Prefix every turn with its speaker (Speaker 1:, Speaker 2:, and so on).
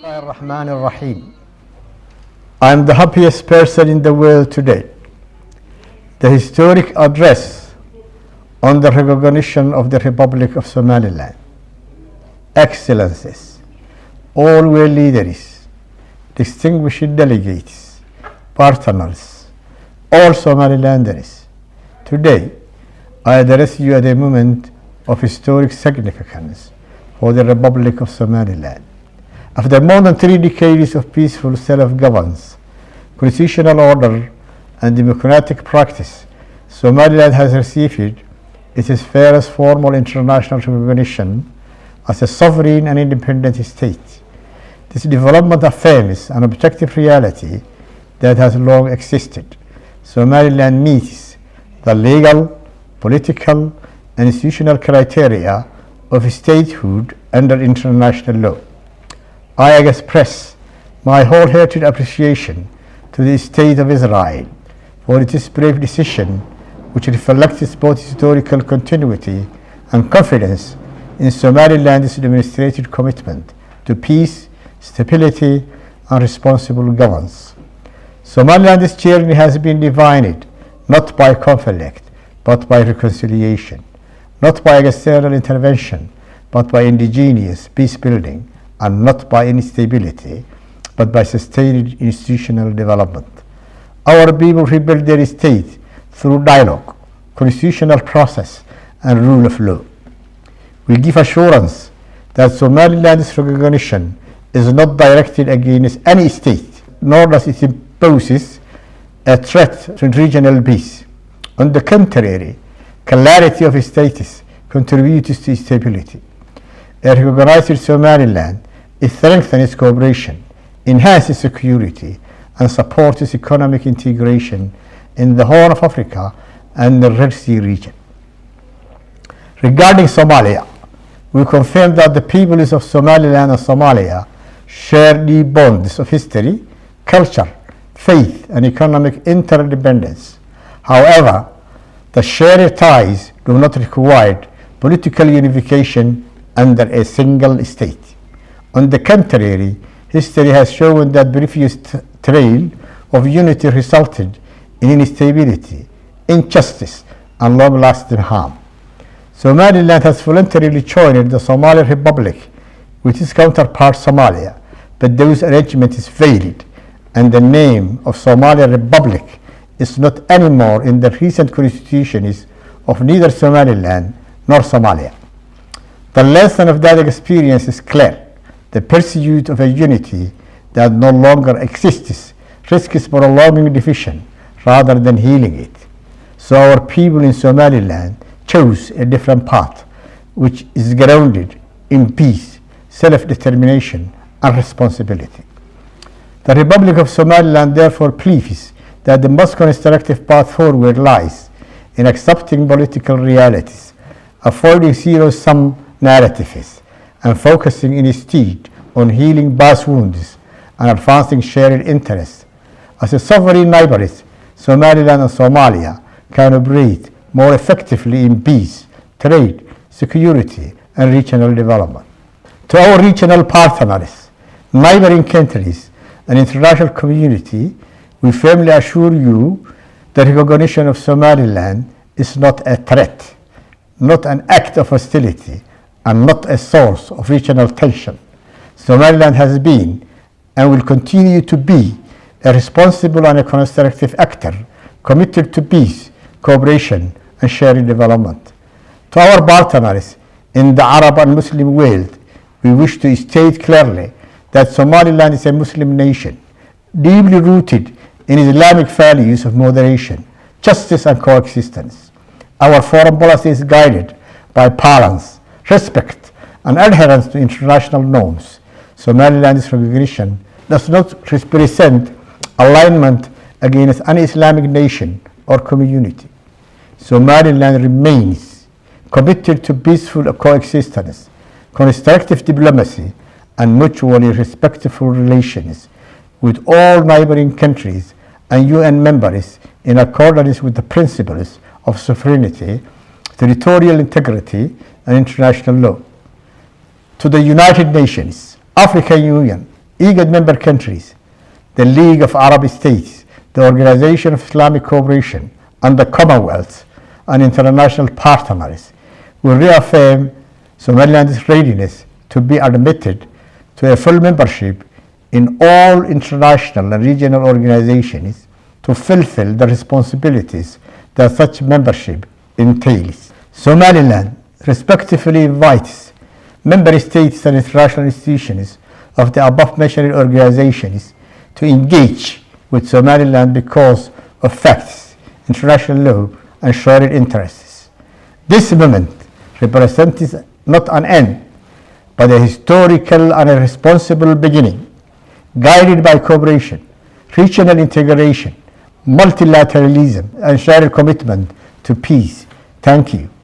Speaker 1: Ar-Rahman Ar-Rahim. I am the happiest person in the world today. The historic address on the recognition of the Republic of Somaliland. Excellencies, all world leaders, distinguished delegates, partners, all Somalilanders. Today, I address you at a moment of historic significance for the Republic of Somaliland. After more than 3 decades of peaceful self-governance, constitutional order, and democratic practice, Somaliland has received its first formal international recognition as a sovereign and independent state. This development affirms an objective reality that has long existed. Somaliland meets the legal, political, and institutional criteria of statehood under international law. I express my wholehearted appreciation to the State of Israel for its brave decision, which reflects both historical continuity and confidence in Somaliland's demonstrated commitment to peace, stability, and responsible governance. Somaliland's journey has been defined not by conflict, but by reconciliation, not by external intervention, but by indigenous peace building, and not by instability, but by sustained institutional development. Our people rebuild their state through dialogue, constitutional process, and rule of law. We give assurance that Somaliland's recognition is not directed against any state, nor does it impose a threat to regional peace. On the contrary, clarity of status contributes to stability. A recognized Somaliland strengthens cooperation, enhances security, and supports economic integration in the Horn of Africa and the Red Sea region. Regarding Somalia, we confirm that the peoples of Somaliland and Somalia share deep bonds of history, culture, faith, and economic interdependence. However, the shared ties do not require political unification under a single state. On the contrary, history has shown that previous trail of unity resulted in instability, injustice, and long-lasting harm. Somaliland has voluntarily joined the Somali Republic with its counterpart Somalia, but those arrangements failed, and the name of Somali Republic is not anymore in the recent constitutions of neither Somaliland nor Somalia. The lesson of that experience is clear. The pursuit of a unity that no longer exists risks prolonging division rather than healing it. So our people in Somaliland chose a different path, which is grounded in peace, self-determination, and responsibility. The Republic of Somaliland therefore believes that the most constructive path forward lies in accepting political realities, avoiding zero-sum narratives, and focusing instead on healing past wounds and advancing shared interests. As a sovereign neighbors, Somaliland and Somalia can operate more effectively in peace, trade, security, and regional development. To our regional partners, neighboring countries, and international community, we firmly assure you the recognition of Somaliland is not a threat, not an act of hostility, and not a source of regional tension. Somaliland has been and will continue to be a responsible and a constructive actor committed to peace, cooperation, and shared development. To our partners in the Arab and Muslim world, we wish to state clearly that Somaliland is a Muslim nation, deeply rooted in Islamic values of moderation, justice, and coexistence. Our foreign policy is guided by balance, respect, and adherence to international norms. Somaliland's recognition does not represent alignment against an Islamic nation or community. Somaliland remains committed to peaceful coexistence, constructive diplomacy, and mutually respectful relations with all neighboring countries and UN members in accordance with the principles of sovereignty, territorial integrity, and international law. To the United Nations, African Union, IGAD member countries, the League of Arab States, the Organization of Islamic Cooperation, and the Commonwealth and international partners will reaffirm Somaliland's readiness to be admitted to a full membership in all international and regional organizations to fulfill the responsibilities that such membership entails. Somaliland respectfully invites member states and international institutions of the above-mentioned organizations to engage with Somaliland because of facts, international law, and shared interests. This moment represents not an end, but a historical and a responsible beginning, guided by cooperation, regional integration, multilateralism, and shared commitment to peace. Thank you.